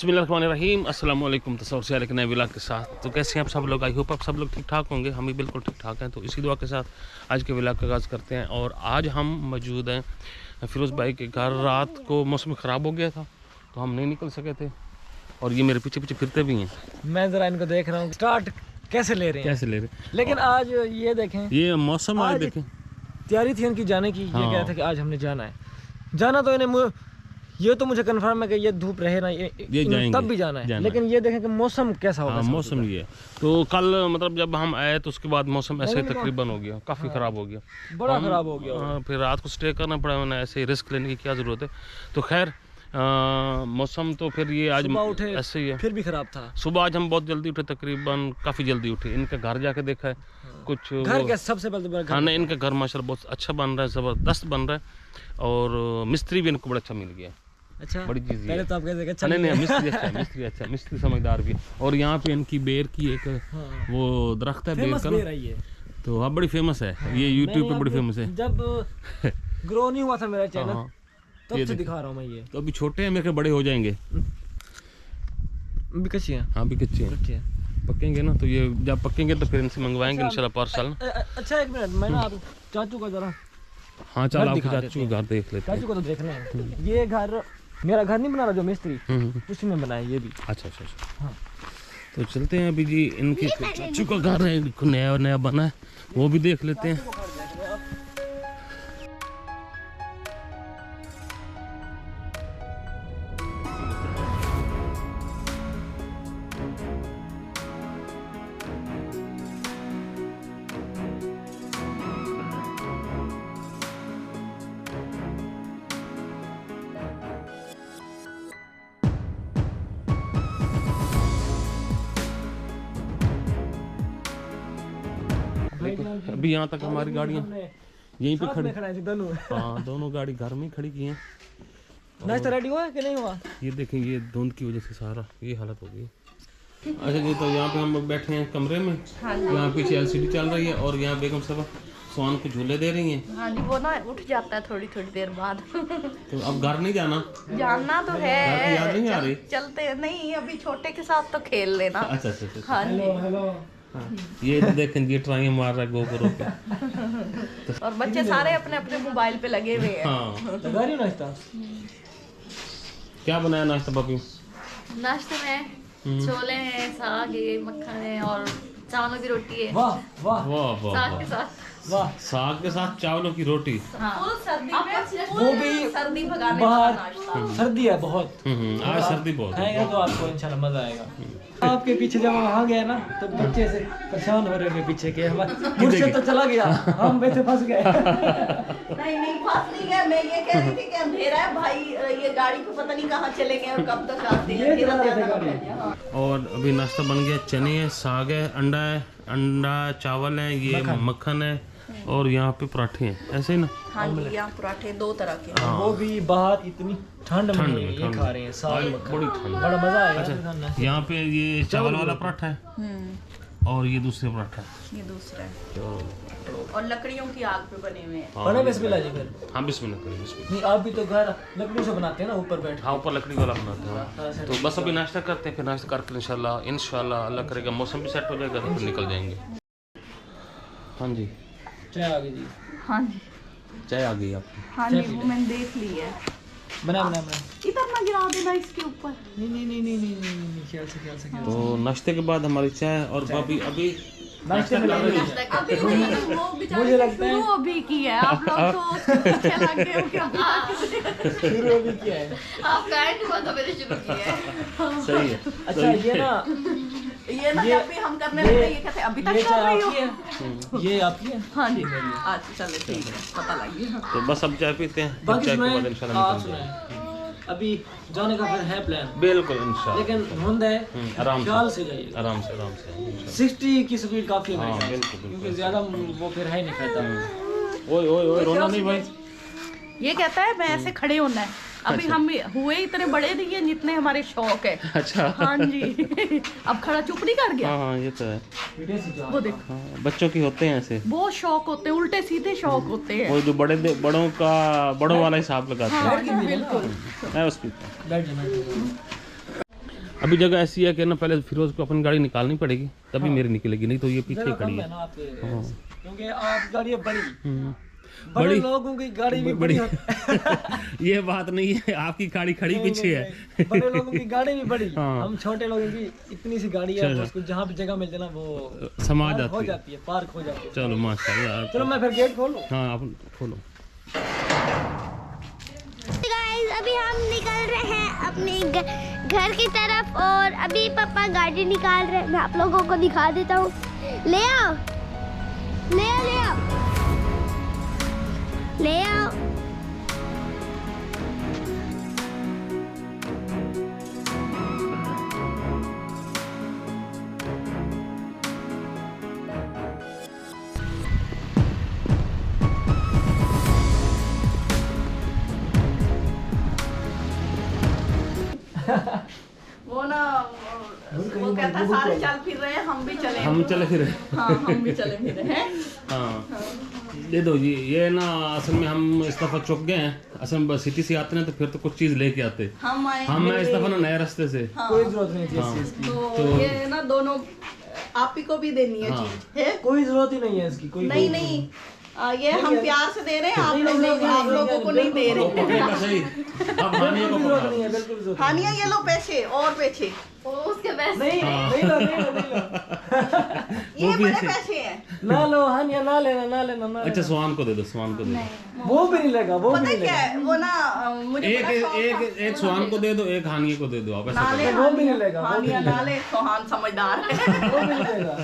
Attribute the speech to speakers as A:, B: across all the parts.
A: बिस्मिल्लाहिर्रहमानिर्रहीम अस्सलाम वालेकुम। तसव्वुर से एक नए व्लॉग के साथ। तो कैसे हैं आप सब लोग? आई होप आप सब लोग ठीक ठाक होंगे। हम भी बिल्कुल ठीक ठाक हैं। तो इसी दुआ के साथ आज के व्लॉग का आगाज़ करते हैं। और आज हम मौजूद हैं फिरोज़ भाई के घर। रात को मौसम ख़राब हो गया था तो हम नहीं निकल सके थे और ये मेरे पीछे पीछे फिरते भी हैं।
B: मैं ज़रा इनको देख रहा हूँ स्टार्ट कैसे ले रहे हैं। लेकिन आज ये देखें,
A: ये मौसम आज देखें,
B: तैयारी थी इनकी जाने की। ये कहा था कि आज हमने जाना है। जाना तो इन्हें ये तो मुझे कंफर्म है कि ये धूप रहे ना ये तब भी जाना है। लेकिन ये देखें कि मौसम कैसा होगा।
A: मौसम ये तो कल मतलब जब हम आए तो उसके बाद मौसम ऐसे तकरीबन हो गया, काफ़ी ख़राब हो गया,
B: बड़ा ख़राब हो गया।
A: फिर रात को स्टे करना पड़ा। मैंने ऐसे रिस्क लेने की क्या ज़रूरत है। तो खैर मौसम तो फिर ये आज
B: उठे
A: ऐसे ही है, फिर
B: भी ख़राब था।
A: सुबह आज हम बहुत जल्दी उठे, तकरीबन काफ़ी जल्दी उठे। इनका घर जाके देखा है कुछ
B: घर का सबसे पहले
A: खाना। इनका घर माशाल्लाह बहुत अच्छा बन रहा है, ज़बरदस्त बन रहा है। और मिस्त्री भी इनको बड़ा अच्छा मिल गया।
B: अच्छा,
A: बड़ी चीज़
B: पहले तो आप कहते हैं
A: नहीं मिस्त्री अच्छा है, मिस्त्री अच्छा, मिस्त्री समझदार भी। और यहाँ पे इनकी बेर की एक वो दरख्त है, बेर का, तो अब बड़ी फेमस है। ये यूट्यूब पे बड़ी फेमस है।
B: जब ग्रो नहीं हुआ था मेरा चैनल तब से दिखा रहा हूँ मैं ये।
A: तो अभी छोटे हैं, मेरे बड़े हो जाएंगे।
B: अभी कच्चे हैं।
A: हाँ, अभी कच्चे हैं। पकेंगे ना तो ये जब पकेंगे तो फिर इनसे मंगवाएंगे इंशाल्लाह पार्सल।
B: अच्छा एक मिनट, मैं ना आप चाचू का जरा
A: हाँ चल आप चाचू घर देख लेते हैं।
B: चाचू को तो देखना है। ये घर मेरा घर नहीं बना रहा जो मिस्त्री, उसी ने बनाया ये भी।
A: अच्छा अच्छा अच्छा। हाँ तो चलते हैं अभी जी। इनके चाचू का घर है, नया नया बना है, वो भी देख लेते हैं। अभी यहाँ तक हमारी गाड़ियाँ यहीं पे खड़ी। हाँ दोनों गाड़ी घर में खड़ी की हैं।
B: नाश्ता रेडी हुआ है कि नहीं हुआ?
A: ये देखें, ये धुंध की वजह से सारा ये हालत हो गई। अच्छा जी, तो यहाँ पे हम बैठे हैं कमरे में। यहाँ पीछे LCD चल रही है और यहाँ बेगम साहब स्वान को झूले दे रही हैं।
C: हाँ जी, वो ना उठ जाता है थोड़ी थोड़ी देर बाद।
A: तो अब घर नहीं जाना?
C: जानना तो है।
A: याद नहीं आ रही?
C: चलते नहीं, अभी छोटे के साथ तो खेल लेना।
A: अच्छा अच्छा अच्छा।
C: हाँ जी।
B: हेलो।
A: हाँ, ये देखें ये ट्राई मार रहा है गोबरों पे।
C: और बच्चे सारे अपने अपने मोबाइल पे लगे हुए हैं।
A: हाँ
B: नाश्ता
A: क्या बनाया नाश्ता पापी?
C: नाश्ते में छोले हैं, साग है, मक्खन है और चावलों की रोटी है।
B: वाह वाह
A: वाह वाह
C: साग के साथ।
B: वाह,
A: साग के साथ चावलों की रोटी।
C: हाँ। सर्दी में
B: वो भी
C: सर्दी भगाने वाला नाश्ता।
B: सर्दी है बहुत।
A: आज सर्दी बहुत है।
B: खाएंगे तो आपको इंशाल्लाह मजा आएगा। आपके पीछे जब हम वहाँ गए ना तो बच्चे से परेशान हो रहे हैं पीछे के। मुझसे तो चला गया, हम वैसे फंस गए।
C: नहीं फंस नहीं गए। मैं ये कह रही थी कि अंधेरा है भाई, ये गाड़ी को पता नहीं कहाँ चले गए और कब तक आते हैं।
A: और अभी नाश्ता बन गया। चने है, साग है, अंडा चावल है, ये मक्खन है और यहाँ पे पराठे हैं, ऐसे ही ना?
C: हाँ जी, यहाँ पराठे दो तरह के।
A: हाँ।
B: वो भी बाहर इतनी ठंड में ये खा रहे हैं साग मक्खन।
A: बड़ी ठंड,
B: बड़ा मजा आएगा।
A: अच्छा, यहाँ पे ये चावल वाला पराठा है और ये दूसरे पराठा है,
C: ये दूसरा है। और लकड़ियों की आग पे बने हुए हैं।
B: बने बिस्मिल्लाह जी फिर।
A: हाँ बिस्मिल्लाह करें, बिस्मिल्लाह।
B: नहीं आप भी तो घर लकड़ी से बनाते हैं ना, ऊपर बैठ।
A: हाँ ऊपर लकड़ी वाला बनाते हैं। तो बस अभी नाश्ता करते हैं, फिर नाश्ता करके इंशाल्लाह अल्लाह करेगा मौसम भी सेट हो जाएगा तो फिर निकल जाएंगे। हाँ जी,
B: चाय आ गई जी।
C: हाँ जी,
A: चाय आ गई आपकी?
C: हाँ जी, वो मैंने देख ली है।
B: बना
C: इधर ना गिरा देना इसके ऊपर।
B: नहीं ख्याल से
A: तो नाश्ते के बाद हमारी चाय और भाभी अभी
B: नाश्ते में
C: अभी वो
B: मुझे लगता है
C: शुरू अभी की है। आप लोग तो उसके पीछे लग गए हो क्या?
B: शुरू अभी किया है।
C: आप काइंड हुआ तो मैंने शुरू किया है।
A: सही है।
B: अच्छा
C: ये ना जब भी हम करने लगते हैं ये कहते हैं अभी तक कर रही हो।
B: ये आपकी है?
C: हाँ जी, अच्छा चलो ठीक है, पता लग गया।
A: तो बस अब चाय पीते हैं, फिर चाय के बाद इंशाल्लाह निकल जाएंगे।
B: अभी जाने का फिर है प्लान,
A: बिल्कुल इंशाल्लाह।
B: लेकिन धुंध है,
A: आराम
B: ख्याल से जाइए।
A: आराम से
B: 60 की स्पीड काफी है।
A: हाँ बिल्कुल
B: क्योंकि ज्यादा वो फिर है नहीं फायदा।
A: ओए रोना नहीं भाई।
C: ये कहता है मैं ऐसे खड़े होना है। अभी हम हुए इतने बड़े नहीं है जितने हमारे शौक है।
A: अच्छा
C: हाँ जी। अब खड़ा चुप नहीं कर गया।
A: हाँ ये तो है।
C: वो देखो,
A: हाँ, बच्चों की होते हैं ऐसे,
C: बहुत शौक होते हैं, उल्टे सीधे शौक होते हैं।
A: वो जो बड़ों वाला हिसाब लगाते हैं।
C: हाँ, बिल्कुल।
A: मैं उस पीता
B: बैठ जाना।
A: अभी जगह ऐसी है कि ना पहले फिरोज को अपनी गाड़ी निकालनी पड़ेगी तभी मेरी निकलेगी, नहीं तो ये पीछे
B: जगह
A: खड़ी
B: कम
A: है।
B: ना आपके, क्योंकि आप गाड़ी बड़ी, बड़े
A: बड़ी
B: लोगों की गाड़ी भी बड़ी होती
A: ये बात नहीं है, आपकी गाड़ी खड़ी पीछे है।
B: है। बड़े लोगों की गाड़ी भी बड़ी,
A: हाँ।
B: हम छोटे लोगों की इतनी सी गाड़ी है, उसको जहाँ पे जगह मिलती है ना वो
A: समाज
B: पार्क हो
A: जाती है।
B: जाती है, पार्क हो जाती है।
A: चलो माशाल्लाह।
B: चलो मैं फिर गेट खोलूं।
A: हाँ आप खोलो।
D: गाइस अभी हम निकल रहे हैं अपने घर की तरफ और अभी पापा गाड़ी निकाल रहे हैं। मैं आप लोगों को दिखा देता हूँ। ले आओ, ले आओ, ले आओ, ले आओ।
C: वो ना वो कहता सारे चल फिर रहे हैं, हम भी चले।
A: हम चले फिर।
C: हाँ हम भी चले फिर हैं।
A: हाँ दे दो जी। ये ना असल में हम इस दफ़ा चुक गए हैं, असल में सिटी से आते हैं तो फिर तो कुछ चीज़ लेके आते।
C: हम आए
A: हम इस दफ़ा ना नए रास्ते से।
B: कोई जरूरत नहीं थी इस चीज की,
C: तो ये ना दोनों आप ही को भी देनी है
A: हाँ।
C: चीज है।
B: कोई जरूरत ही नहीं है इसकी, कोई
C: नहीं नहीं ये हम प्यार से दे रहे हैं, आप लोगों को नहीं दे रहे।
A: पकड़ेगा सही। अब हानिया को
B: जरूरत
A: पकड़ो।
B: नहीं है, बिल्कुल जरूरत
C: हानिया ये लो पैसे और पैसे,
D: उसके पैसे
B: नहीं, नहीं लो, नहीं लो, नहीं लो।
C: ये बड़े पैसे हैं।
B: ना लो हानिया, ना लेना, ना लेना, ना
A: अच्छा स्वान को दे दो, स्वान को दे दो।
B: लेना। वो भी नहीं लेगा, वो भी
C: पता
B: नहीं
C: है क्या
B: लेगा,
C: है वो ना मुझे
A: एक
C: बड़ा शौक
A: एक
C: था।
A: एक स्वान को दे दो, एक हानिया को दे दो। आप ऐसा
C: नाले
A: करो।
B: वो भी नहीं लेगा, वो भी
C: हानिया
B: नहीं
C: नाले सोहान समझदार है।
B: वो भी नहीं लेगा।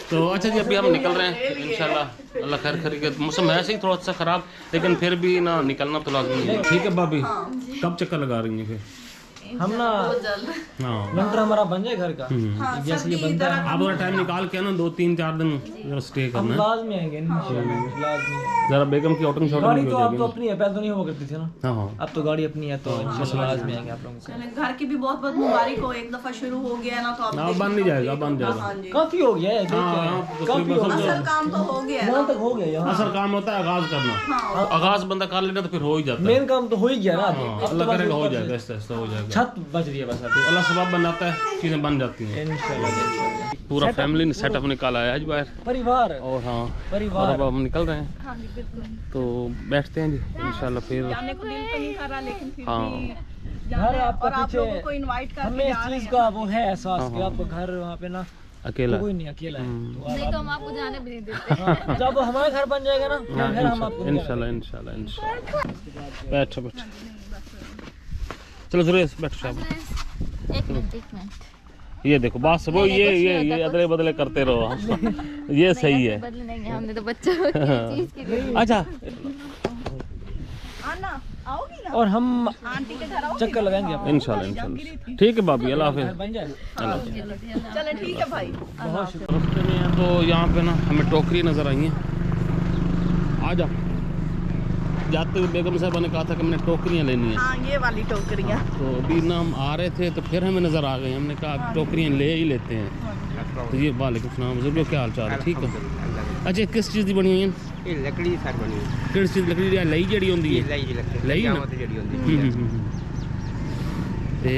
A: तो अच्छा जी अभी हम निकल रहे हैं इंशाल्लाह। अल्लाह खैर करेगा। मौसम है ऐसे ही थोड़ा सा खराब, लेकिन फिर भी ना निकलना तो लाजमी है। ठीक है भाभी, कब चक्कर लगा रही हैं फिर?
B: हम ना
A: हाँ
B: विंटर हमारा बन जाए घर का,
C: हाँ,
B: जैसे ये बनता है
A: आप थोड़ा टाइम निकाल के ना 2-3-4 दिन जरा स्टे
B: हम
A: करना है।
B: लाजमी आएंगे इंशाल्लाह, लाजमी है।
A: जरा बेगम की आउटिंग शॉटिंग
B: गाड़ी
A: भी
B: तो
A: हो
B: अब तो
A: जाएगी।
B: अपनी है, पहले तो नहीं हुआ करती थी ना,
A: हाँ हाँ
B: अब तो गाड़ी अपनी है, तो इंशाल्लाह लाजमी आएंगे आप लोगों को।
C: चलें, घर की भी बहुत बहुत मुबारक हो। एक दफा शुरू हो गया है ना तो
A: ना बन नहीं जाएगा, बन जाएगा।
C: हाँ जी
B: काफी हो गया है,
A: हाँ,
B: देखते हैं काफी हो गया,
C: असल काम तो हो गया है
B: यहाँ
C: ना।
B: तक हो गया यहाँ।
A: असल काम होता है आगाज करना। आगाज बंदा कर लेना तो फिर हो ही जाता है।
B: मेन काम तो हो ही गया ना अभी।
A: हाँ,
B: अब तो
A: अल्लाह
B: बस
A: करेगा हो
B: ऊपर
A: जाएगा,
B: से
A: ऐसा हो जाएगा।
B: छत बच रही है बस
A: तो
B: अभी,
A: अल्लाह सबब बनाता है, चीज़ें बन जाती हैं।
B: इंशाल्लाह।
A: पूरा फैमिली ने सेटअप निकाला है आज बाहर।
B: परिवार,
A: और हाँ, और
B: परिवार।
A: अब हम निकल रहे हैं तो बैठते हैं जी इंशाल्लाह फिर।
C: जाने को दिल तो नहीं कर रहा, लेकिन फिर
A: हाँ
C: भी
B: घर आपका
C: और आप लोगों को
B: पीछे,
C: इनवाइट
B: हमें
C: करके
B: इस
C: जा रहे
B: चीज
C: हैं।
B: का वो है एहसास कि आपका घर वहाँ पे ना
A: अकेला
B: कोई नहीं, अकेला है।
D: नहीं तो हम आपको जाने भी नहीं देते।
B: हाँ, जब हमारा घर बन जाएगा ना फिर हम आपको
A: इंशाल्लाह इंशाल्लाह इंशाल्लाह। बैठो बैठो, चलो सुरेश बैठो साहब।
D: एक मिनट
A: ये देखो बस वो ये अदले बदले करते रहो हम। ये सही है।
D: बदले नहीं, हमने तो बच्चों की चीज की दी।
A: अच्छा
C: आना आओगी ना
B: और हम
C: आंटी के घर आओ।
B: चक्कर लगाएंगे अपने
A: इंशाल्लाह इंशाल्लाह। ठीक है भाभी, अल्लाह
B: घर
A: हाफिज़।
B: बन जाए।
C: चले ठीक है भाई।
B: बहुत शुक्र।
A: रास्ते में हैं तो यहाँ पे ना हमें टोकरी नज़र आई है। आ जाओ। जाते हुए बेगम साहबा ने कहा था कि मैंने टोकरियाँ लेनी है,
C: हाँ ये वाली टोकरियाँ।
A: तो अभी ना हम आ रहे थे तो फिर हमें नज़र आ गई। हमने कहा अब टोकरियाँ ले ही लेते हैं। तो ये वालेकुम सलाम बुजुर्गों, क्या हाल चाल है? ठीक है। अच्छा किस चीज़ की बनी हुई है?
E: ਇਹ ਲੱਕੜੀ ਸਾਰ ਬਣੀ ਹੋਈ
A: किस चीज़ लकड़ी दी लई जड़ी होंदी
E: ਹੈ
A: है?
E: ਲਾਈ ਜੀ ਲੱਕੜੀ
A: ਲਈ ਨਾ?
E: ਜਾਮਤ ਜਿਹੜੀ ਹੁੰਦੀ
A: ਤੇ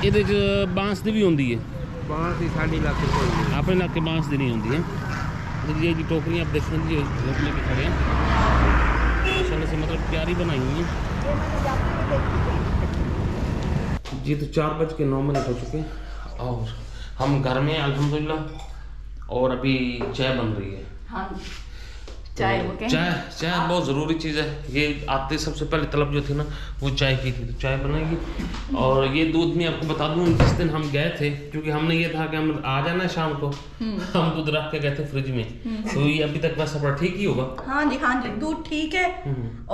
A: ਇਹਦੇ ਚ ਬਾਂਸ ਦੀ ਵੀ ਹੁੰਦੀ ਹੈ।
E: ਬਾਂਸ ਦੀ 2.5 ਲੱਖ ਰੁਪਏ ਹੋਈ
A: अपने इलाके बांस दी नहीं होती है। तो ये जी टोकरियाँ आप देख लीजिए लोग लेके खड़े हैं माशाल्लाह से, मतलब प्यारी बनाई हुई हैं जी। तो 4:09 हो चुके हैं और हम घर में अल्हम्दुलिल्लाह और अभी चाय बन रही है।
C: हाँ चाय वो कहें।
A: चाय बहुत ज़रूरी चीज़ है। ये आते सबसे पहले तलब जो थी ना वो चाय की थी, तो चाय बनाएगी। और ये दूध में आपको बता दूं जिस दिन हम गए थे, क्योंकि हमने ये था कि हम आ जाना है शाम को, हम दूध रख के गए थे फ्रिज में, तो ये अभी तक वैसा बड़ा ठीक ही होगा।
C: हाँ जी दूध ठीक है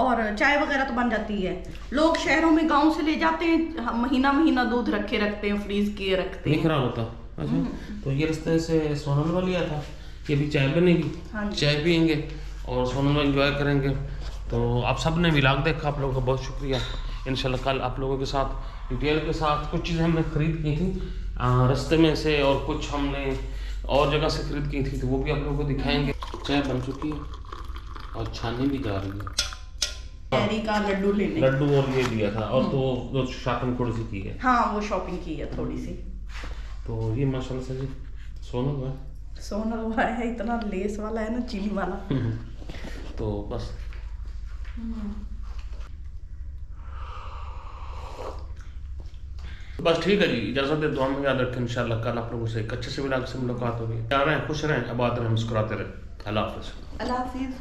C: और चाय वगैरह तो बन जाती है। लोग शहरों में गांव से ले जाते हैं, महीना महीना दूध रखे रखते हैं, फ्रीज किए रखते
A: नहीं
C: हैं।
A: खराब होता। अच्छा तो ये रास्ते से सोनल वाली आया था, ये भी चाय बनेगी,
C: हाँ जी।
A: चाय पियेंगे और सोनल एंजॉय करेंगे। तो आप सब ने व्लॉग देखा, आप लोगों का बहुत शुक्रिया। इंशाल्लाह कल आप लोगों के साथ डिटेल के साथ कुछ चीज़ें हमने ख़रीद की थी रास्ते में से, और कुछ हमने और जगह से ख़रीद की थी, तो वो भी आप लोगों को दिखाएंगे। चाय बन चुकी है और छानी भी जा रही है।
C: कैरी का लड्डू लेने।
A: लड्डू और ये लिया था, और तो शॉपिंग थोड़ी सी की है।
C: हाँ वो शॉपिंग की है थोड़ी सी।
A: तो ये माशाल्लाह से जी सोना हुआ है,
C: सोना हुआ है, इतना लेस वाला है ना, चीनी वाला।
A: तो बस बस ठीक है जी, इजाज़त है, दुआ में याद रखें। इंशाल्लाह कल आप लोगों से एक अच्छे से व्लॉग से मुलाकात होगी। प्यार रहें, खुश रहें, आबाद रहें, मुस्कुराते रहें। अल्लाह हाफ़िज़।
C: अल्लाह हाफिज।